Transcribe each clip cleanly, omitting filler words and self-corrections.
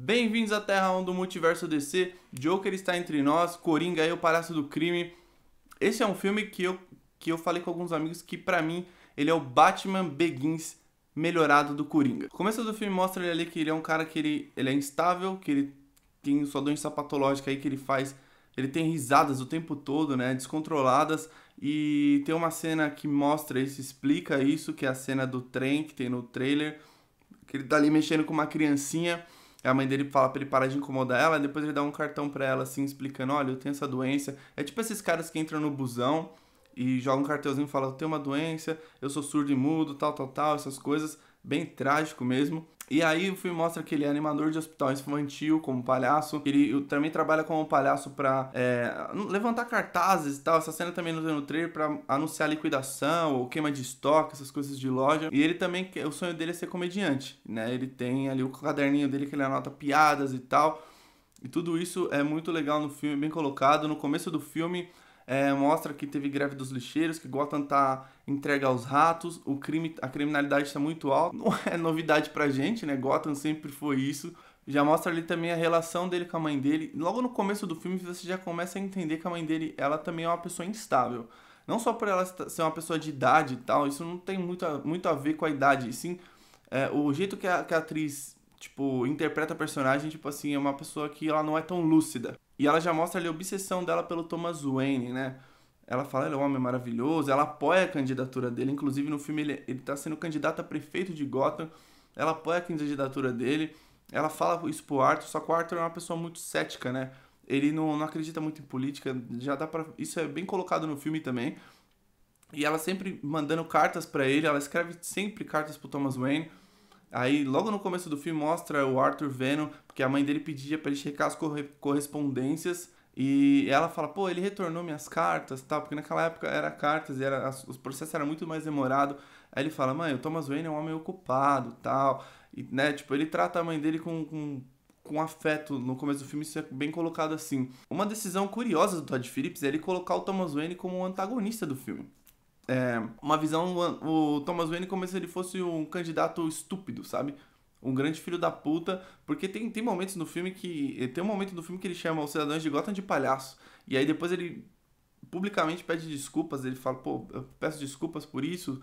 Bem-vindos à Terra 1 do Multiverso DC. Joker está entre nós, Coringa aí, o palhaço do crime. Esse é um filme que eu falei com alguns amigos que, pra mim, ele é o Batman Begins melhorado do Coringa. O começo do filme mostra ele ali que ele é um cara que ele é instável, que ele tem sua doença patológica aí que ele faz. Ele tem risadas o tempo todo, né? Descontroladas. E tem uma cena que mostra isso, explica isso, que é a cena do trem que tem no trailer. Que ele tá ali mexendo com uma criancinha. A mãe dele fala pra ele parar de incomodar ela, depois ele dá um cartão pra ela, assim, explicando, olha, eu tenho essa doença. É tipo esses caras que entram no busão e jogam um cartãozinho e falam, eu tenho uma doença, eu sou surdo e mudo, tal, essas coisas. Bem trágico mesmo. E aí o filme mostra que ele é animador de hospital infantil, como palhaço. Ele também trabalha como palhaço pra levantar cartazes e tal. Essa cena também no trailer pra anunciar liquidação ou queima de estoque, essas coisas de loja. E ele também, o sonho dele é ser comediante, né? Ele tem ali o caderninho dele que ele anota piadas e tal. E tudo isso é muito legal no filme, bem colocado. No começo do filme mostra que teve greve dos lixeiros, que Gotham tá entregue aos ratos, a criminalidade está muito alta. Não é novidade pra gente, né? Gotham sempre foi isso. Já mostra ali também a relação dele com a mãe dele. Logo no começo do filme você já começa a entender que a mãe dele, ela também é uma pessoa instável. Não só por ela ser uma pessoa de idade e tal, isso não tem muito a ver com a idade, e sim o jeito que a atriz, tipo, interpreta a personagem, tipo assim, é uma pessoa que ela não é tão lúcida. E ela já mostra ali a obsessão dela pelo Thomas Wayne, né? Ela fala, ele é um homem maravilhoso, ela apoia a candidatura dele, inclusive no filme ele tá sendo candidato a prefeito de Gotham, ela apoia a candidatura dele, ela fala isso pro Arthur, só que o Arthur é uma pessoa muito cética, né? Ele não acredita muito em política, já dá pra... Isso é bem colocado no filme também. E ela sempre mandando cartas pra ele, ela escreve sempre cartas pro Thomas Wayne. Aí, logo no começo do filme, mostra o Arthur vendo, porque a mãe dele pedia pra ele checar as correspondências, e ela fala, pô, ele retornou minhas cartas, tal, porque naquela época era cartas, e os processos eram muito mais demorados. Aí ele fala, mãe, o Thomas Wayne é um homem ocupado, tal, e, né, tipo, ele trata a mãe dele com afeto. No começo do filme isso é bem colocado assim. Uma decisão curiosa do Todd Phillips é ele colocar o Thomas Wayne como o antagonista do filme. Uma visão, o Thomas Wayne como se ele fosse um candidato estúpido, sabe? Um grande filho da puta, porque tem momentos no filme que... Tem um momento do filme que ele chama os cidadãos de Gotham de palhaço, e aí depois ele publicamente pede desculpas, ele fala, pô, eu peço desculpas por isso,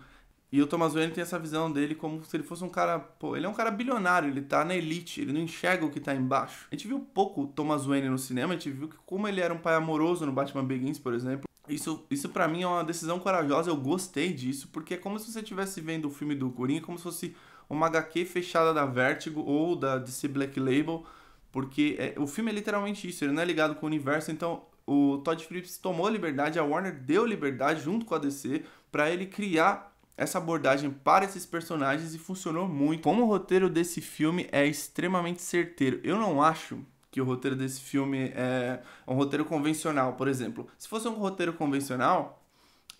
e o Thomas Wayne tem essa visão dele como se ele fosse um cara, pô, ele é um cara bilionário, ele tá na elite, ele não enxerga o que tá embaixo. A gente viu pouco o Thomas Wayne no cinema, a gente viu que como ele era um pai amoroso no Batman Begins, por exemplo. Isso para mim é uma decisão corajosa, eu gostei disso, porque é como se você estivesse vendo o filme do Coringa, como se fosse uma HQ fechada da Vertigo ou da DC Black Label, porque o filme é literalmente isso, ele não é ligado com o universo, então o Todd Phillips tomou a liberdade, a Warner deu liberdade junto com a DC para ele criar essa abordagem para esses personagens e funcionou muito. Como o roteiro desse filme é extremamente certeiro, eu não acho que o roteiro desse filme é um roteiro convencional, por exemplo. Se fosse um roteiro convencional,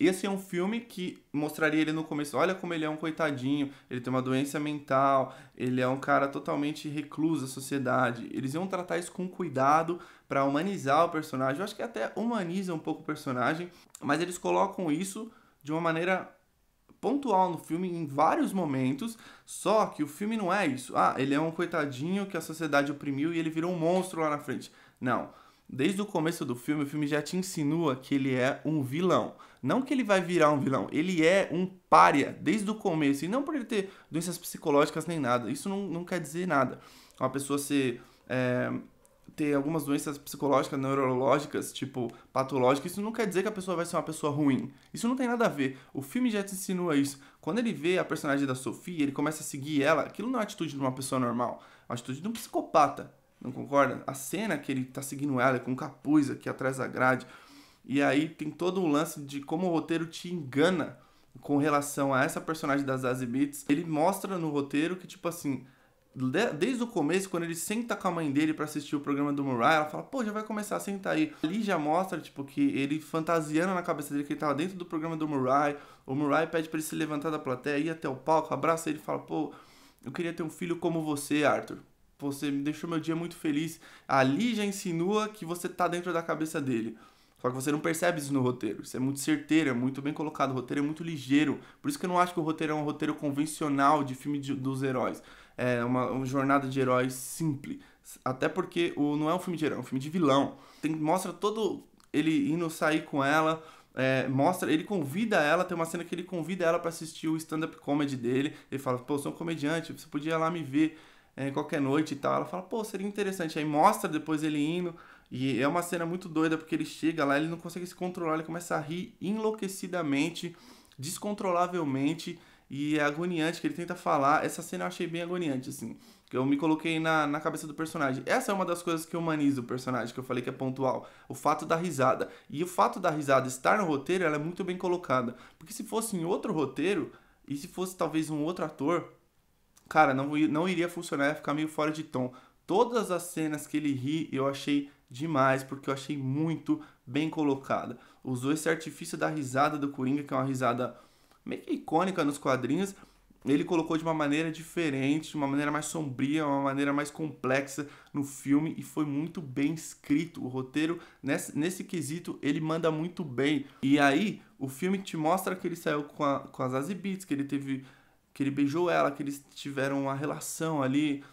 ia ser um filme que mostraria ele no começo, olha como ele é um coitadinho, ele tem uma doença mental, ele é um cara totalmente recluso da sociedade. Eles iam tratar isso com cuidado para humanizar o personagem. Eu acho que até humaniza um pouco o personagem, mas eles colocam isso de uma maneira pontual no filme em vários momentos, só que o filme não é isso. Ah, ele é um coitadinho que a sociedade oprimiu e ele virou um monstro lá na frente. Não. Desde o começo do filme, o filme já te insinua que ele é um vilão. Não que ele vai virar um vilão, ele é um pária desde o começo. E não por ele ter doenças psicológicas nem nada. Isso não quer dizer nada. Uma pessoa ter algumas doenças psicológicas, neurológicas, tipo patológicas, isso não quer dizer que a pessoa vai ser uma pessoa ruim. Isso não tem nada a ver. O filme já te insinua isso. Quando ele vê a personagem da Sophie, ele começa a seguir ela, aquilo não é a atitude de uma pessoa normal, é a atitude de um psicopata. Não concorda? A cena que ele tá seguindo ela com um capuz aqui atrás da grade, e aí tem todo um lance de como o roteiro te engana com relação a essa personagem das Zazie Beetz. Ele mostra no roteiro que, tipo assim, desde o começo, quando ele senta com a mãe dele pra assistir o programa do Murray, ela fala, pô, já vai começar, senta aí. Ali já mostra, tipo, que ele fantasiando na cabeça dele que ele tava dentro do programa do Murray. O Murray pede pra ele se levantar da plateia, ir até o palco, abraça ele e fala, pô, eu queria ter um filho como você, Arthur. Você me deixou meu dia muito feliz. Ali já insinua que você tá dentro da cabeça dele. Só que você não percebe isso no roteiro. Isso é muito certeiro, é muito bem colocado. O roteiro é muito ligeiro. Por isso que eu não acho que o roteiro é um roteiro convencional de filme dos heróis. É uma jornada de heróis simples. Até porque não é um filme de herói, é um filme de vilão. Mostra todo ele indo sair com ela, ele convida ela, tem uma cena que ele convida ela pra assistir o stand-up comedy dele. Ele fala, pô, eu sou um comediante, você podia ir lá me ver qualquer noite e tal. Ela fala, pô, seria interessante. Aí mostra depois ele indo, e é uma cena muito doida, porque ele chega lá, ele não consegue se controlar, ele começa a rir enlouquecidamente, descontrolavelmente, e é agoniante que ele tenta falar. Essa cena eu achei bem agoniante, assim, que eu me coloquei na cabeça do personagem. Essa é uma das coisas que humaniza o personagem, que eu falei que é pontual. O fato da risada. E o fato da risada estar no roteiro, ela é muito bem colocada. Porque se fosse em outro roteiro, e se fosse talvez um outro ator, cara, não iria funcionar, ia ficar meio fora de tom. Todas as cenas que ele ri, eu achei demais, porque eu achei muito bem colocada. Usou esse artifício da risada do Coringa, que é uma risada meio que icônica nos quadrinhos. Ele colocou de uma maneira diferente, de uma maneira mais sombria, uma maneira mais complexa no filme, e foi muito bem escrito. O roteiro, nesse quesito, ele manda muito bem. E aí, o filme te mostra que ele saiu com a Zazie Beetz, que ele beijou ela, que eles tiveram uma relação ali,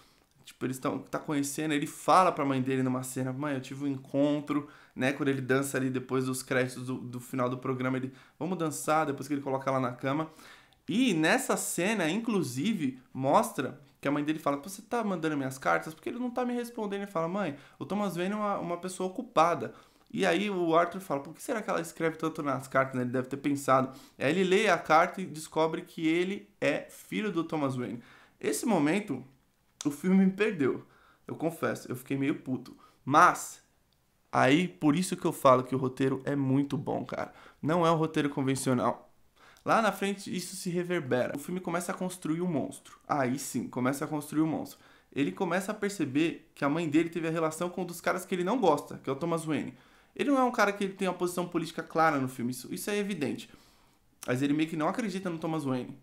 tipo, eles tá conhecendo. Ele fala pra mãe dele numa cena, mãe, eu tive um encontro, né, quando ele dança ali depois dos créditos do final do programa, ele, vamos dançar, depois que ele coloca ela na cama. E nessa cena, inclusive, mostra que a mãe dele fala, você tá mandando minhas cartas? Porque ele não tá me respondendo. Ele fala, mãe, o Thomas Wayne é uma pessoa ocupada. E aí o Arthur fala, por que será que ela escreve tanto nas cartas, né? Ele deve ter pensado. Aí ele lê a carta e descobre que ele é filho do Thomas Wayne. Esse momento, o filme me perdeu. Eu confesso, eu fiquei meio puto. Mas, aí, por isso que eu falo que o roteiro é muito bom, cara. Não é um roteiro convencional. Lá na frente isso se reverbera. O filme começa a construir um monstro. Aí sim, começa a construir um monstro. Ele começa a perceber que a mãe dele teve a relação com um dos caras que ele não gosta, que é o Thomas Wayne. Ele não é um cara que ele tem uma posição política clara no filme, isso é evidente. Mas ele meio que não acredita no Thomas Wayne.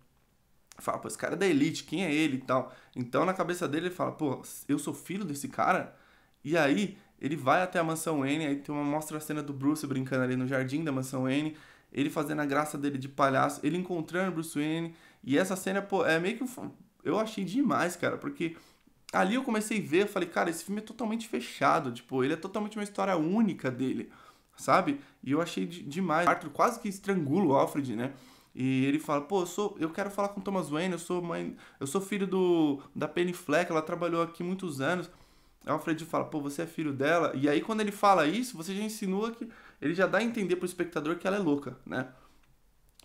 Fala, pô, esse cara é da elite, quem é ele e tal. Então na cabeça dele ele fala, pô, eu sou filho desse cara? E aí ele vai até a mansão Wayne, aí mostra a cena do Bruce brincando ali no jardim da mansão Wayne, ele fazendo a graça dele de palhaço, ele encontrando o Bruce Wayne, e essa cena, pô, é meio que... Eu achei demais, cara, porque ali eu comecei a ver, eu falei, cara, esse filme é totalmente fechado, tipo, ele é totalmente uma história única dele, sabe? E eu achei demais. Arthur quase que estrangula o Alfred, né? E ele fala, pô, eu quero falar com o Thomas Wayne, eu sou filho da Penny Fleck, ela trabalhou aqui muitos anos. Aí o Alfred fala, pô, você é filho dela? E aí quando ele fala isso, você já insinua que ele já dá a entender pro espectador que ela é louca, né?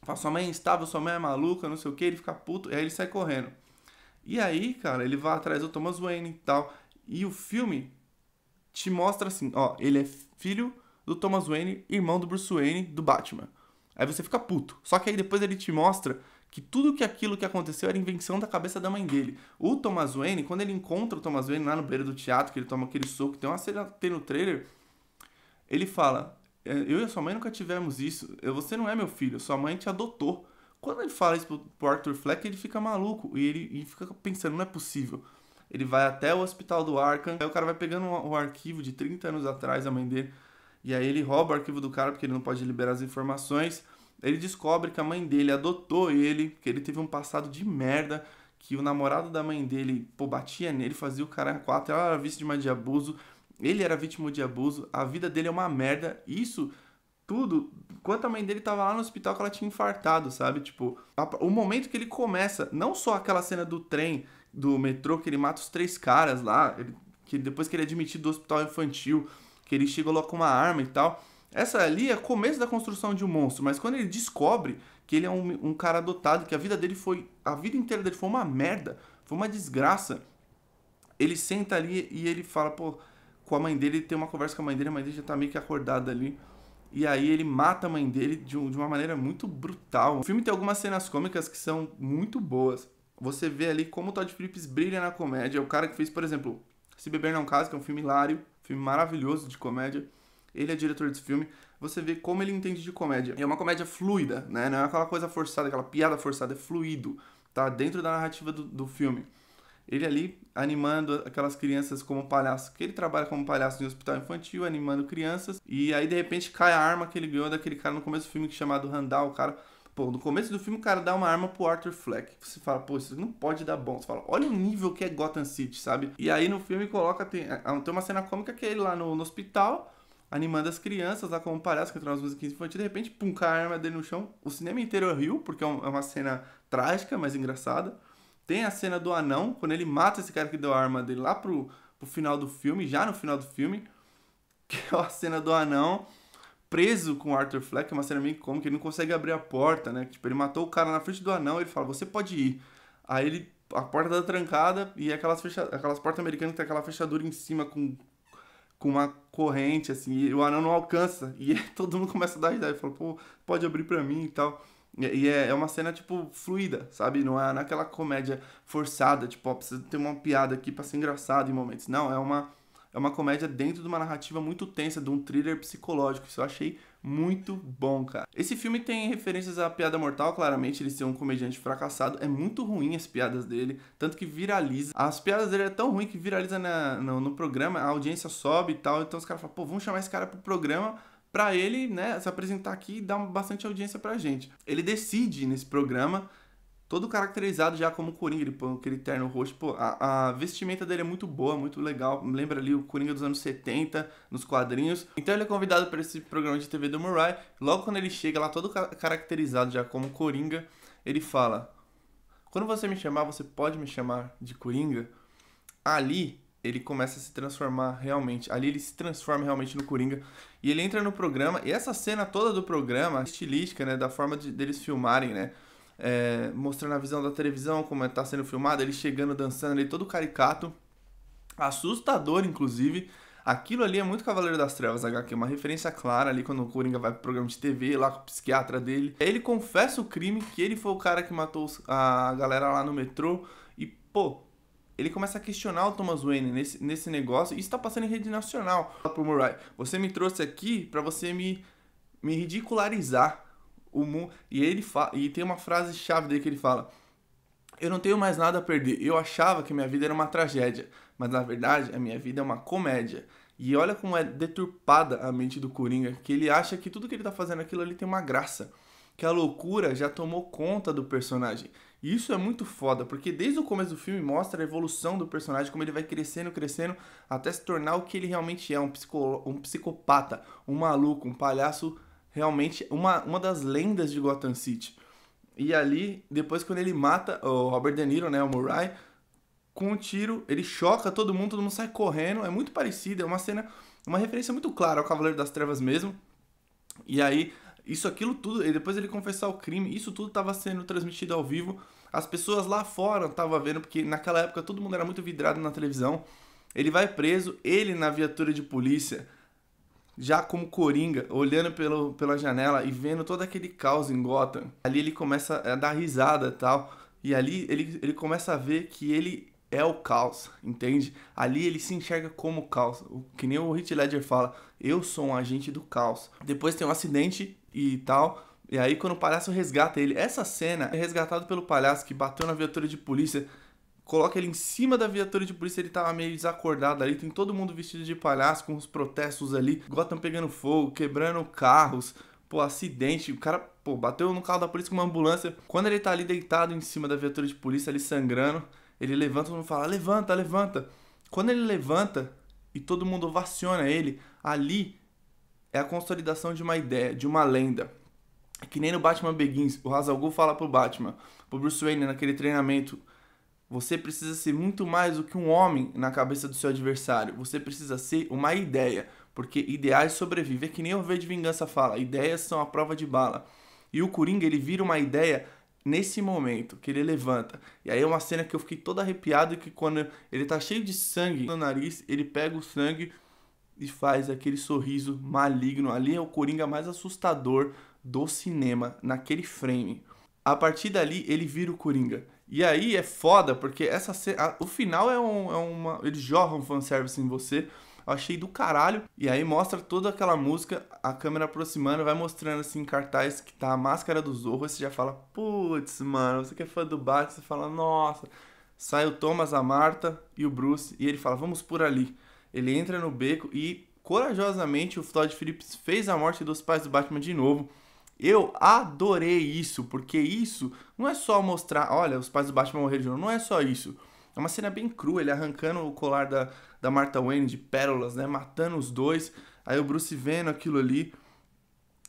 Fala, sua mãe é instável, sua mãe é maluca, não sei o que, ele fica puto, e aí ele sai correndo. E aí, cara, ele vai atrás do Thomas Wayne e tal, e o filme te mostra assim, ó, ele é filho do Thomas Wayne, irmão do Bruce Wayne, do Batman. Aí você fica puto. Só que aí depois ele te mostra que tudo aquilo que aconteceu era invenção da cabeça da mãe dele. O Thomas Wayne, quando ele encontra o Thomas Wayne lá no beiro do teatro, que ele toma aquele soco, tem uma cena que tem no trailer, ele fala, eu e a sua mãe nunca tivemos isso, você não é meu filho, sua mãe te adotou. Quando ele fala isso pro Arthur Fleck, ele fica maluco, e ele fica pensando, não é possível. Ele vai até o hospital do Arkham, aí o cara vai pegando o arquivo de 30 anos atrás, a mãe dele, e aí ele rouba o arquivo do cara, porque ele não pode liberar as informações. Ele descobre que a mãe dele adotou ele, que ele teve um passado de merda, que o namorado da mãe dele, pô, batia nele, fazia o cara 4, ela era vítima de abuso, ele era vítima de abuso, a vida dele é uma merda. Isso tudo, enquanto a mãe dele tava lá no hospital que ela tinha infartado, sabe? Tipo, o momento que ele começa, não só aquela cena do trem, do metrô, que ele mata os 3 caras lá, que depois que ele é admitido do hospital infantil, que ele chega lá com uma arma e tal. Essa ali é o começo da construção de um monstro, mas quando ele descobre que ele é um cara adotado, que a vida inteira dele foi uma merda, foi uma desgraça, ele senta ali e ele fala, pô, com a mãe dele, ele tem uma conversa com a mãe dele já tá meio que acordada ali, e aí ele mata a mãe dele de uma maneira muito brutal. O filme tem algumas cenas cômicas que são muito boas. Você vê ali como o Todd Phillips brilha na comédia, é o cara que fez, por exemplo, Se Beber Não Case, que é um filme hilário, filme maravilhoso de comédia. Ele é diretor desse filme. Você vê como ele entende de comédia. É uma comédia fluida, né? Não é aquela coisa forçada, aquela piada forçada. É fluido, tá? Dentro da narrativa do filme. Ele ali animando aquelas crianças como palhaço. Que ele trabalha como palhaço em hospital infantil, animando crianças. E aí, de repente, cai a arma que ele ganhou daquele cara no começo do filme, chamado Randall. O cara, Pô, no começo do filme o cara dá uma arma pro Arthur Fleck. Você fala, pô, isso não pode dar bom. Você fala, olha o nível que é Gotham City, sabe? E aí no filme coloca, tem uma cena cômica que é ele lá no hospital, animando as crianças lá como palhaço, cantando as músicas infantis, de repente, pum, cai a arma dele no chão. O cinema inteiro riu, porque é uma cena trágica, mas engraçada. Tem a cena do anão, quando ele mata esse cara que deu a arma dele lá pro final do filme, já no final do filme, que é a cena do anão preso com o Arthur Fleck, é uma cena meio cômica, ele não consegue abrir a porta, né? Tipo, ele matou o cara na frente do anão, ele fala, você pode ir. Aí a porta tá trancada e aquelas portas americanas que tem aquela fechadura em cima com uma corrente, assim, e o anão não alcança. E todo mundo começa a dar ideia, fala, pô, pode abrir pra mim e tal. E é uma cena, tipo, fluida, sabe? Não é naquela comédia forçada, tipo, ó, precisa ter uma piada aqui pra ser engraçado em momentos. Não, é uma comédia dentro de uma narrativa muito tensa, de um thriller psicológico. Isso eu achei muito bom, cara. Esse filme tem referências à Piada Mortal, claramente, ele ser um comediante fracassado. É muito ruim as piadas dele, tanto que viraliza. As piadas dele é tão ruim que viraliza no programa, a audiência sobe e tal. Então os caras falam, pô, vamos chamar esse cara pro programa pra ele, né, se apresentar aqui e dar bastante audiência pra gente. Ele decide nesse programa, todo caracterizado já como Coringa, ele põe aquele terno roxo. Pô, a vestimenta dele é muito boa, muito legal. Lembra ali o Coringa dos anos 70, nos quadrinhos. Então ele é convidado para esse programa de TV do Murray. Logo quando ele chega lá, todo caracterizado já como Coringa, ele fala, quando você me chamar, você pode me chamar de Coringa? Ali ele começa a se transformar realmente. Ali ele se transforma realmente no Coringa. E ele entra no programa. E essa cena toda do programa, estilística, né, da forma deles filmarem, né, mostrando a visão da televisão, como está sendo filmado, ele chegando, dançando, ele todo caricato, assustador, inclusive. Aquilo ali é muito Cavaleiro das Trevas, HQ, uma referência clara ali quando o Coringa vai pro programa de TV, lá com o psiquiatra dele. Aí ele confessa o crime, que ele foi o cara que matou a galera lá no metrô, e, pô, ele começa a questionar o Thomas Wayne nesse negócio, e isso tá passando em rede nacional. Pro Murray, você me trouxe aqui pra você me ridicularizar. E tem uma frase chave dele que ele fala, eu não tenho mais nada a perder, eu achava que minha vida era uma tragédia, mas na verdade a minha vida é uma comédia. E olha como é deturpada a mente do Coringa, que ele acha que tudo que ele tá fazendo aquilo ali tem uma graça, que a loucura já tomou conta do personagem. E isso é muito foda, porque desde o começo do filme mostra a evolução do personagem, como ele vai crescendo, até se tornar o que ele realmente é, um psicopata, um maluco, um palhaço, realmente uma das lendas de Gotham City. E ali, depois quando ele mata o Robert De Niro, né, o Murray, com um tiro, ele choca todo mundo sai correndo, é muito parecido, é uma cena, uma referência muito clara ao Cavaleiro das Trevas mesmo. E aí, aquilo tudo, e depois ele confessar o crime, isso tudo estava sendo transmitido ao vivo, as pessoas lá fora estavam vendo, porque naquela época todo mundo era muito vidrado na televisão. Ele vai preso, ele na viatura de polícia, já como Coringa, olhando pela janela e vendo todo aquele caos em Gotham. Ali ele começa a dar risada e tal. E ali ele começa a ver que ele é o caos, entende? Ali ele se enxerga como caos. Que nem o Heath Ledger fala, eu sou um agente do caos. Depois tem um acidente e tal. E aí quando o palhaço resgata ele, essa cena é resgatado pelo palhaço que bateu na viatura de polícia. Coloca ele em cima da viatura de polícia, ele tava meio desacordado ali, tem todo mundo vestido de palhaço, com os protestos ali, Gotham pegando fogo, quebrando carros, pô, acidente, o cara, pô, bateu no carro da polícia com uma ambulância. Quando ele tá ali deitado em cima da viatura de polícia, ali sangrando, ele levanta, todo mundo fala, levanta, levanta. Quando ele levanta e todo mundo ovaciona ele, ali é a consolidação de uma ideia, de uma lenda. Que nem no Batman Begins, o Ra's al Ghul fala pro Batman, pro Bruce Wayne naquele treinamento, você precisa ser muito mais do que um homem na cabeça do seu adversário. Você precisa ser uma ideia, porque ideais sobrevivem. É que nem o V de Vingança fala, ideias são a prova de bala. E o Coringa, ele vira uma ideia nesse momento, que ele levanta. E aí é uma cena que eu fiquei todo arrepiado, que quando ele tá cheio de sangue no nariz, ele pega o sangue e faz aquele sorriso maligno. Ali é o Coringa mais assustador do cinema, naquele frame. A partir dali, ele vira o Coringa. E aí é foda, porque essa cena, o final é uma... Eles jogam fanservice em você. Eu achei do caralho. E aí mostra toda aquela música, a câmera aproximando, vai mostrando assim em cartaz que tá a máscara do Zorro. Você já fala, putz, mano, você que é fã do Batman, você fala, nossa. Sai o Thomas, a Marta e o Bruce, e ele fala, vamos por ali. Ele entra no beco e, corajosamente, o Todd Phillips fez a morte dos pais do Batman de novo. Eu adorei isso, porque isso não é só mostrar, olha, os pais do Batman morreram de novo, não é só isso. É uma cena bem crua, ele arrancando o colar da Martha Wayne de pérolas, né, matando os dois, aí o Bruce vendo aquilo ali,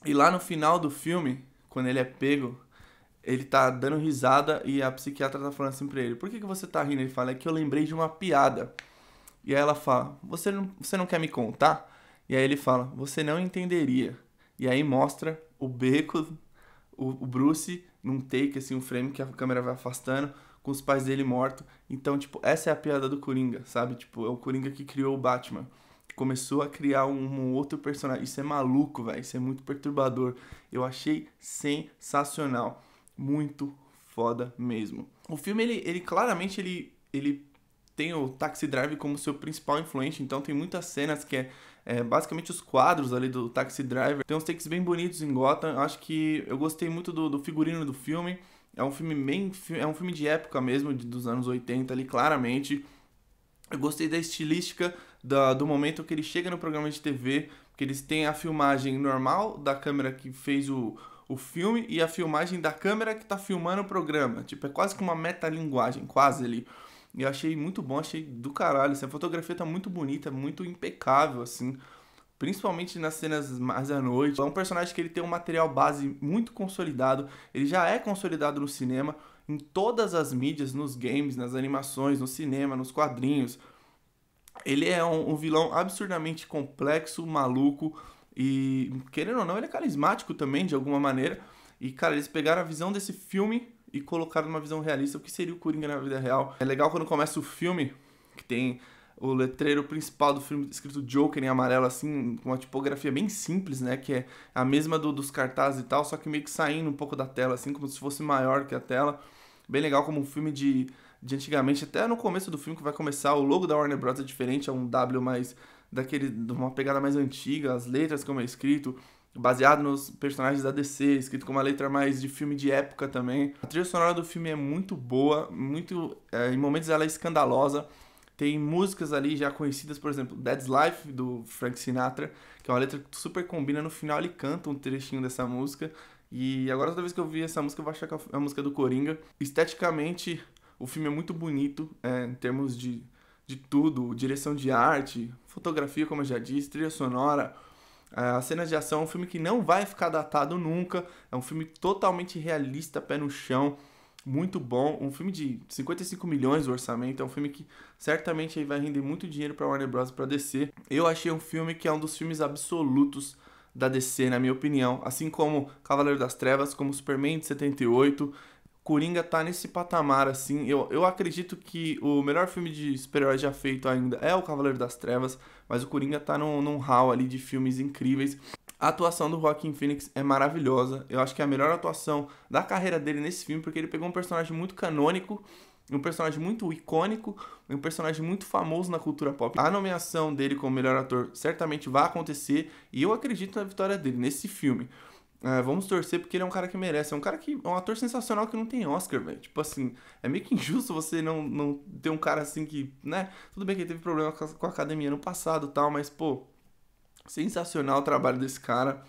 e lá no final do filme, quando ele é pego, ele tá dando risada e a psiquiatra tá falando assim pra ele, por que você tá rindo? Ele fala, é que eu lembrei de uma piada. E aí ela fala, você não quer me contar? E aí ele fala, você não entenderia. E aí mostra o beco, o Bruce, num take, assim, um frame que a câmera vai afastando, com os pais dele mortos. Então, tipo, essa é a piada do Coringa, sabe? Tipo, é o Coringa que criou o Batman. Começou a criar um outro personagem. Isso é maluco, velho. Isso é muito perturbador. Eu achei sensacional. Muito foda mesmo. O filme, ele claramente, ele tem o Taxi Driver como seu principal influente, então tem muitas cenas que basicamente os quadros ali do Taxi Driver. Tem uns takes bem bonitos em Gotham. Acho que eu gostei muito do figurino do filme. É um filme é um filme de época mesmo, dos anos 80 ali, claramente. Eu gostei da estilística do momento que ele chega no programa de TV, que eles têm a filmagem normal da câmera que fez o filme e a filmagem da câmera que tá filmando o programa. Tipo, é quase que uma metalinguagem, quase ali. E eu achei muito bom, achei do caralho, assim, a fotografia tá muito bonita, muito impecável, assim, principalmente nas cenas mais à noite. É um personagem que ele tem um material base muito consolidado, ele já é consolidado no cinema, em todas as mídias, nos games, nas animações, no cinema, nos quadrinhos. Ele é um vilão absurdamente complexo, maluco e, querendo ou não, ele é carismático também, de alguma maneira. E, cara, eles pegaram a visão desse filme e colocaram numa visão realista o que seria o Coringa na vida real. É legal quando começa o filme, que tem o letreiro principal do filme escrito Joker em amarelo, assim, com uma tipografia bem simples, né? Que é a mesma dos cartazes e tal, só que meio que saindo um pouco da tela, assim, como se fosse maior que a tela. Bem legal como um filme de antigamente, até no começo do filme que vai começar, o logo da Warner Bros. É diferente, é um W mais de uma pegada mais antiga, as letras como é escrito, baseado nos personagens da DC, escrito com uma letra mais de filme de época também. A trilha sonora do filme é muito boa, em momentos ela é escandalosa. Tem músicas ali já conhecidas, por exemplo, Dead's Life, do Frank Sinatra, que é uma letra que super combina. No final ele canta um trechinho dessa música. E agora toda vez que eu vi essa música eu vou achar que é a música do Coringa. Esteticamente, o filme é muito bonito, em termos de tudo, direção de arte, fotografia, como eu já disse, trilha sonora. As cenas de ação é um filme que não vai ficar datado nunca. É um filme totalmente realista, pé no chão, muito bom. Um filme de 55 milhões do orçamento. É um filme que certamente aí vai render muito dinheiro para Warner Bros. Para DC. Eu achei um filme que é um dos filmes absolutos da DC, na minha opinião. Assim como Cavaleiro das Trevas, como Superman de 78. Coringa tá nesse patamar, assim. Eu acredito que o melhor filme de super-herói já feito ainda é o Cavaleiro das Trevas, mas o Coringa tá num hall ali de filmes incríveis. A atuação do Joaquin Phoenix é maravilhosa. Eu acho que é a melhor atuação da carreira dele nesse filme, porque ele pegou um personagem muito canônico, um personagem muito icônico, um personagem muito famoso na cultura pop. A nomeação dele como melhor ator certamente vai acontecer, e eu acredito na vitória dele nesse filme. Vamos torcer porque ele é um cara que merece. É um ator sensacional que não tem Oscar, velho. Tipo assim, é meio que injusto você não ter um cara assim que, né? Tudo bem que ele teve problema com a academia no passado e tal, mas, pô, sensacional o trabalho desse cara.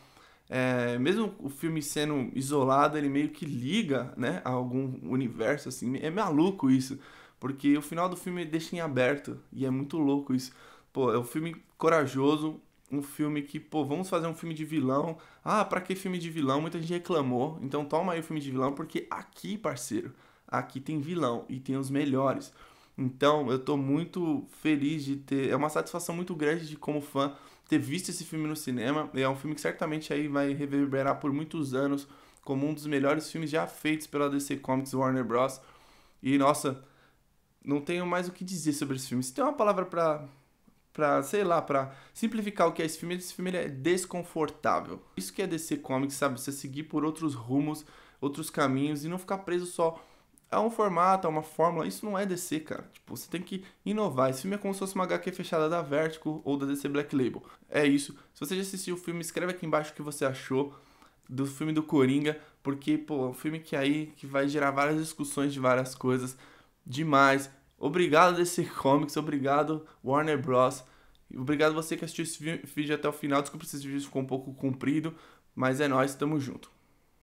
Mesmo o filme sendo isolado, ele meio que liga, né, a algum universo, assim. É maluco isso, porque o final do filme deixa em aberto, e é muito louco isso. Pô, é um filme corajoso, um filme que, pô, vamos fazer um filme de vilão. Ah, pra que filme de vilão? Muita gente reclamou. Então toma aí o filme de vilão, porque aqui, parceiro, aqui tem vilão e tem os melhores. Então eu tô muito feliz de ter. É uma satisfação muito grande de, como fã, ter visto esse filme no cinema. É um filme que certamente aí vai reverberar por muitos anos como um dos melhores filmes já feitos pela DC Comics Warner Bros. E nossa, não tenho mais o que dizer sobre esse filme. Se tem uma palavra sei lá, pra simplificar o que é esse filme ele é desconfortável. Isso que é DC Comics, sabe? Você seguir por outros rumos, outros caminhos e não ficar preso só a um formato, a uma fórmula. Isso não é DC, cara. Tipo, você tem que inovar. Esse filme é como se fosse uma HQ fechada da Vertigo ou da DC Black Label. É isso. Se você já assistiu o filme, escreve aqui embaixo o que você achou do filme do Coringa, porque, pô, é um filme que vai gerar várias discussões de várias coisas demais. Obrigado DC Comics, obrigado Warner Bros. Obrigado você que assistiu esse vídeo até o final. Desculpa se esse vídeo ficou um pouco comprido, mas é nóis, tamo junto.